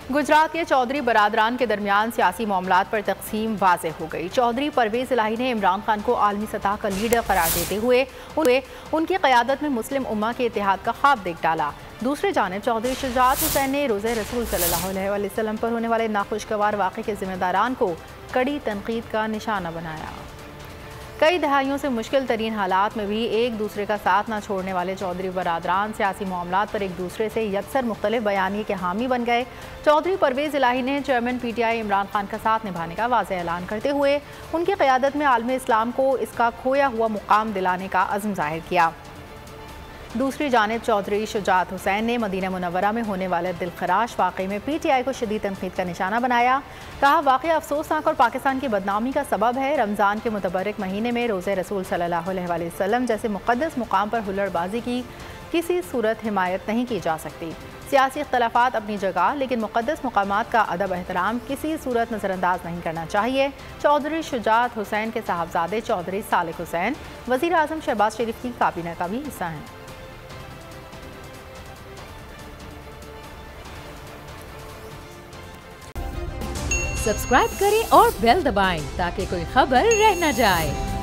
गुजरात के चौधरी बरादरान के दरमियान सियासी मामलात पर तकसीम वाज़े हो गई। चौधरी परवेज़ इलाही ने इमरान खान को आलमी सतह का लीडर करार देते हुए उनकी क़यादत में मुस्लिम उम्मा के इत्तेहाद का ख्वाब देख डाला। दूसरी जानिब चौधरी शुजात हुसैन ने रोज़े रसूल सल्लल्लाहु अलैहि वसल्लम पर होने वाले नाखुशगवार वाक़े के ज़िम्मेदारान को कड़ी तनकीद का निशाना बनाया। कई दहाइयों से मुश्किल तरीन हालात में भी एक दूसरे का साथ न छोड़ने वाले चौधरी बरादरान सियासी मामलात पर एक दूसरे से यकसर मुख्तलिफ बयानी के हामी बन गए। चौधरी परवेज़ इलाही ने चेयरमैन PTI इमरान खान का साथ निभाने का वाज़ेह ऐलान करते हुए उनकी क़यादत में आलम इस्लाम को इसका खोया हुआ मुकाम दिलाने का अज़्म ज़ाहिर किया। दूसरी जानिब चौधरी शुजात हुसैन ने मदीना मुनव्वरा में होने वाले दिलखराश वाक़े में PTI को शदीद तनकीद का निशाना बनाया। कहा, वाक़या अफसोसनाक और पाकिस्तान की बदनामी का सबब है। रमज़ान के मुतबर्रिक महीने में रोज़े रसूल सल्लल्लाहु अलैहि वसल्लम जैसे मुक़द्दस मुकाम पर हुल्लड़बाजी की किसी सूरत हिमायत नहीं की जा सकती। सियासी इख्तलाफात अपनी जगह, लेकिन मुक़द्दस मुकामात का अदब एहतराम किसी सूरत नज़रअंदाज नहीं करना चाहिए। चौधरी शुजात हुसैन के साहबजादे चौधरी सालिक हुसैन वज़ीर आज़म शहबाज शरीफ की काबीना का भी हिस्सा हैं। सब्सक्राइब करें और बेल दबाएं ताकि कोई खबर रह न जाए।